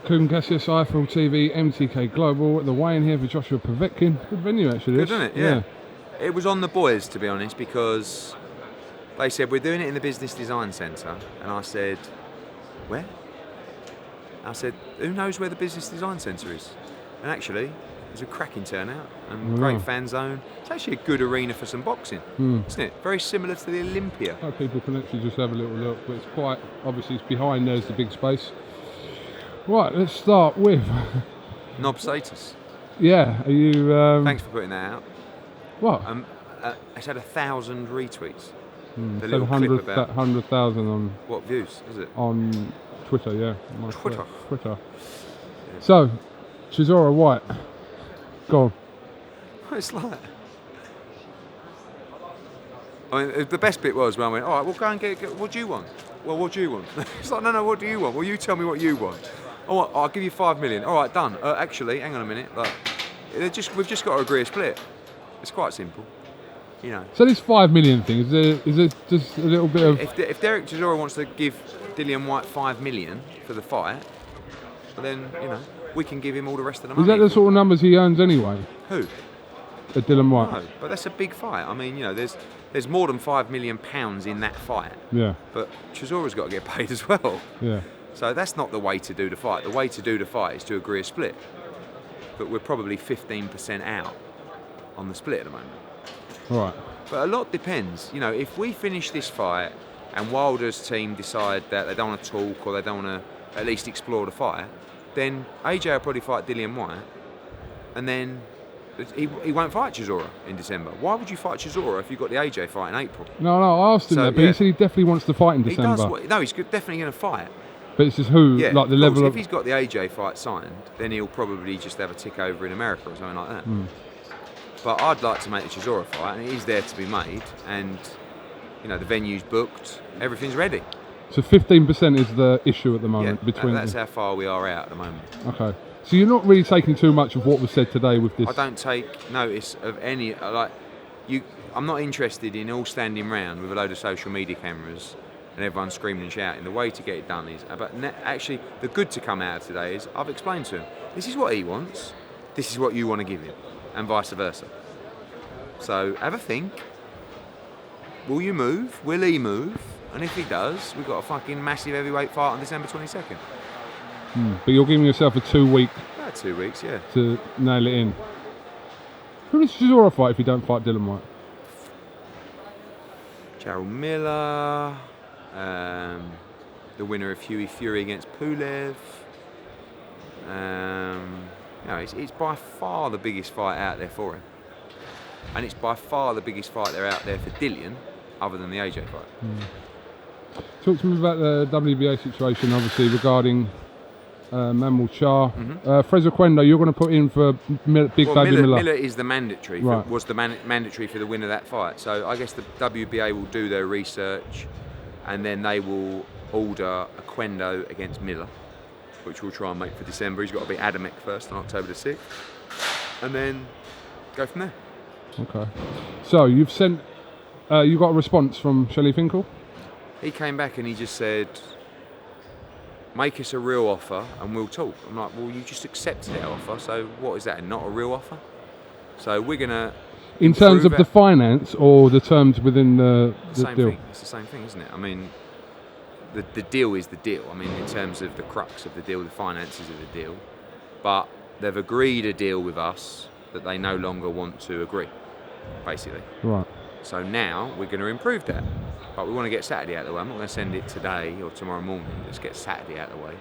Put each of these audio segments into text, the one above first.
KUGAN, CASSIUS, IFL TV, MTK Global. The weigh-in here for Joshua Povetkin. Good venue, actually. Good, isn't it? Yeah. It was on the boys, to be honest, because they said, we're doing it in the Business Design Centre. And I said, where? I said, who knows where the Business Design Centre is? And actually, it was a cracking turnout and great fan zone. It's actually a good arena for some boxing, isn't it? Very similar to the Olympia. Oh, people can actually just have a little look, but it's quite, obviously it's behind there's the big space. Right, let's start with... Knob status. Yeah, are you... Thanks for putting that out. What? It's had 1,000 retweets. The little clip about 100,000 on... What views, is it? On Twitter, yeah. Twitter. Yeah. So, Chisora Whyte. Go on. It's like... I mean, the best bit was when I went, all right, we'll go and get what do you want? Well, what do you want? It's like, no, what do you want? Well, you tell me what you want. Oh, I'll give you 5 million. All right, done. Actually, hang on a minute. Like, we've just got to agree a split. It's quite simple, you know. So this 5 million thing, is there just a little bit of... If Derek Chisora wants to give Dillian Whyte 5 million for the fight, well then, you know, we can give him all the rest of the money. Is that the sort of numbers he earns anyway? Who? Dillian Whyte? No, but that's a big fight. I mean, you know, there's more than £5 million in that fight. Yeah. But Chisora's got to get paid as well. Yeah. So that's not the way to do the fight. The way to do the fight is to agree a split. But we're probably 15% out on the split at the moment. Right. But a lot depends. You know, if we finish this fight and Wilder's team decide that they don't want to talk or they don't want to at least explore the fight, then AJ will probably fight Dillian Whyte, and then he won't fight Chisora in December. Why would you fight Chisora if you've got the AJ fight in April? No, I asked him that, but he said he definitely wants to fight in December. He's definitely going to fight. But it's just who, like the level of... If he's got the AJ fight signed, then he'll probably just have a tick over in America or something like that. But I'd like to make the Chisora fight, and it is there to be made, and you know the venue's booked, everything's ready. So 15% is the issue at the moment between. That's how far we are out at the moment. Okay. So you're not really taking too much of what was said today with this. I don't take notice of any I'm not interested in all standing round with a load of social media cameras and everyone screaming and shouting. The way to get it done is, actually, the good to come out of today is I've explained to him, this is what he wants, this is what you want to give him, and vice versa. So have a think. Will you move? Will he move? And if he does, we've got a fucking massive heavyweight fight on December 22nd. But you're giving yourself a 2 week. About 2 weeks, yeah. To nail it in. Who does Chisora fight if you don't fight Dillian Whyte? Jarrell Miller. The winner of Hughie Fury against Pulev. It's by far the biggest fight out there for him. And it's by far the biggest fight they're out there for Dillian, other than the AJ fight. Talk to me about the WBA situation, obviously, regarding Mammal Shah. Fraser Quendo, you're going to put in for Big Baby Miller. Miller is the mandatory, right. Was the mandatory for the winner of that fight. So I guess the WBA will do their research and then they will order a Quendo against Miller, which we'll try and make for December. He's got to beat Adamek first on October the 6th. And then go from there. Okay. So you've sent, you got a response from Shelley Finkel? He came back and he just said, make us a real offer and we'll talk. I'm like, well, you just accepted our offer, so what is that, not a real offer? So we're going to... In terms of the finance or the terms within the deal? Thing. It's the same thing, isn't it? I mean, the deal is the deal. I mean, in terms of the crux of the deal, the finances of the deal. But they've agreed a deal with us that they no longer want to agree, basically. Right. So now we're going to improve that. But we want to get Saturday out of the way. I'm not going to send it today or tomorrow morning. Let's get Saturday out of the way.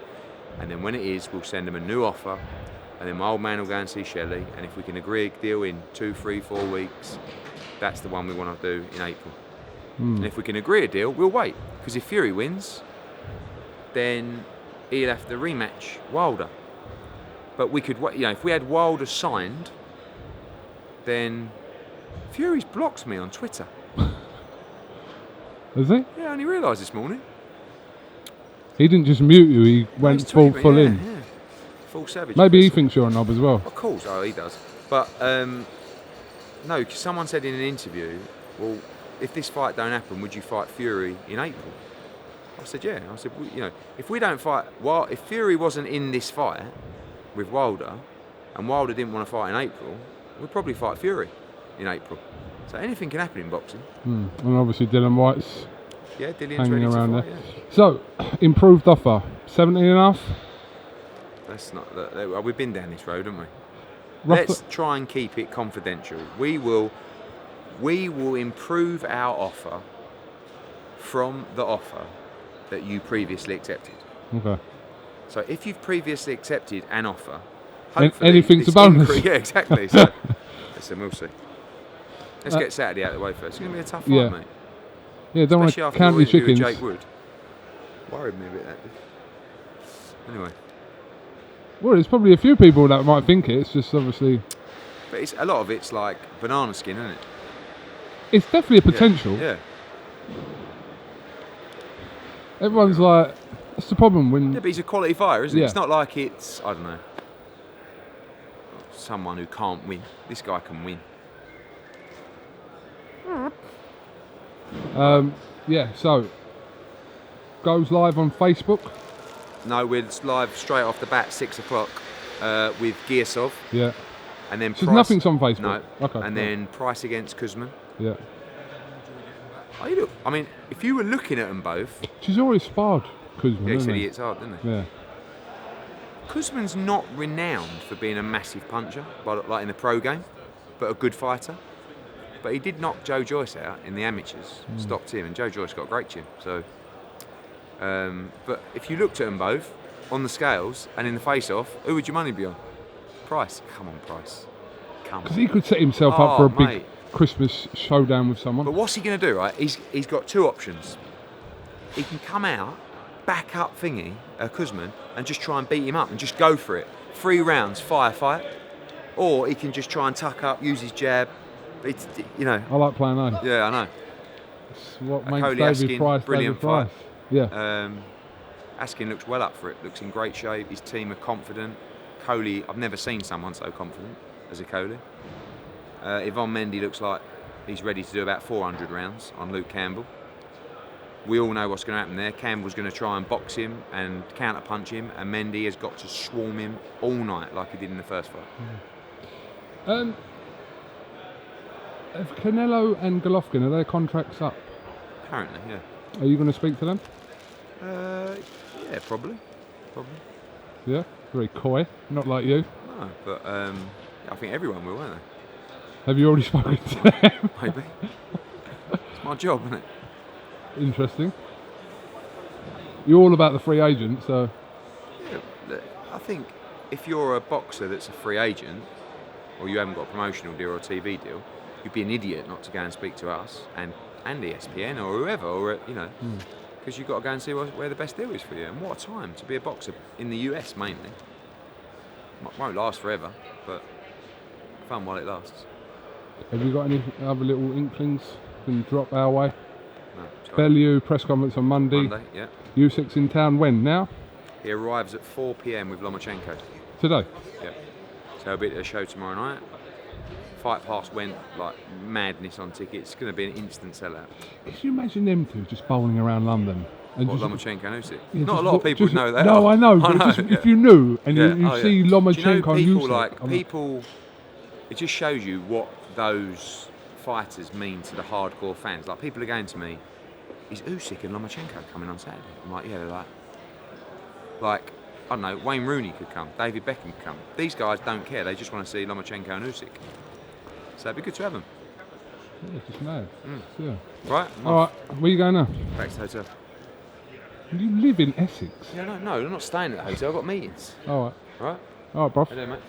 And then when it is, we'll send them a new offer. And then my old man will go and see Shelley. And if we can agree a deal in 2, 3, 4 weeks, that's the one we want to do in April. And if we can agree a deal, we'll wait. Because if Fury wins, then he'll have to rematch Wilder. But we could, if we had Wilder signed, then Fury's blocked me on Twitter. Has he? Yeah, I only realised this morning. He didn't just mute you, he went full in. Yeah. Full savage. Maybe he thinks you're a knob as well. Of course, he does. But, no, because someone said in an interview, well, if this fight don't happen, would you fight Fury in April? I said, yeah. I said, if we don't fight, if Fury wasn't in this fight with Wilder, and Wilder didn't want to fight in April, we'd probably fight Fury in April. So anything can happen in boxing. And obviously Dylan White's Dillian's hanging ready around to there. fight, yeah. So, improved offer, 17 enough? That's not. We've been down this road, haven't we? Rough Let's try and keep it confidential. We will improve our offer from the offer that you previously accepted. Okay. So if you've previously accepted an offer, hopefully anything's a bonus. Yeah, exactly. So listen, we'll see. Let's get Saturday out of the way first. It's going to be a tough fight, mate. Yeah, don't want Especially to after count your your interview chickens. with Jake Wood. Worried me a bit, that did. Anyway. Well, there's probably a few people that might think it. It's just obviously... But a lot of it's like banana skin, isn't it? It's definitely a potential. Yeah. Everyone's like... That's the problem when... Yeah, but he's a quality fighter, isn't he? Yeah. It's not like it's, I don't know, someone who can't win. This guy can win. Yeah, so... Goes live on Facebook. No, we're live straight off the bat, 6 o'clock, with Gearsov. Yeah. And then So nothing's on Facebook? No. Okay. And then Price against Kuzman. Yeah. Oh, you look, I mean, if you were looking at them both... She's always sparred Kuzman, Yeah, he isn't said he? he hits hard, didn't he? Yeah. Kuzman's not renowned for being a massive puncher, like in the pro game, but a good fighter. But he did knock Joe Joyce out in the amateurs, stopped him, and Joe Joyce got a great chin. So, but if you looked at them both on the scales and in the face-off, who would your money be on? Price. Come on, Price. Come on. Because he could set himself up for a big mate. Christmas showdown with someone. But what's he going to do, right? He's got two options. He can come out, back up Kuzman, and just try and beat him up and just go for it. 3 rounds, fight. Or he can just try and tuck up, use his jab. It's, I like playing A. Yeah, I know. It's what makes Coley David Askin, Price brilliant David Price. fight. Yeah. Askin looks well up for it, looks in great shape. His team are confident. Coley, I've never seen someone so confident as a Coley. Yvonne Mendy looks like he's ready to do about 400 rounds on Luke Campbell. We all know what's going to happen there. Campbell's going to try and box him and counter-punch him, and Mendy has got to swarm him all night like he did in the first fight. Have Canelo and Golovkin, are their contracts up? Apparently, yeah. Are you going to speak to them? Yeah, probably. Yeah? Very coy, not like you. No, but I think everyone will, won't they? Have you already spoken to them? Maybe. It's my job, isn't it? Interesting. You're all about the free agent, so... Yeah, look, I think if you're a boxer that's a free agent, or you haven't got a promotional deal or a TV deal, you'd be an idiot not to go and speak to us and ESPN or whoever, or because you've got to go and see where the best deal is for you. And what a time to be a boxer in the US mainly. Won't last forever, but fun while it lasts. Have you got any other little inklings can drop our way? No, sorry. Bellew press conference on Monday. Yeah. U6 in town when? Now? He arrives at 4 p.m. with Lomachenko. Today? Yeah. So he'll be at a show tomorrow night. Fight Pass went like madness on tickets. It's going to be an instant sellout. Can you imagine them two just bowling around London? And What, just, Lomachenko and Usyk? yeah, Not just a lot of people just- know that. No, I know. But know, just, yeah. if you knew and Yeah. you Oh, see yeah. Lomachenko Do you know and Usyk, people, it just shows you what those fighters mean to the hardcore fans. Like, people are going to me, is Usyk and Lomachenko coming on Saturday? I'm like, yeah, they're like, I don't know, Wayne Rooney could come, David Beckham could come. These guys don't care, they just want to see Lomachenko and Usyk. So it'd be good to have them. yeah, just mad. Yeah. Right? All right, where you going now? Back to the hotel. You live in Essex. Yeah, no, I'm not staying at the hotel, I've got meetings. All right. All right? All right, bruv. How you doing, mate?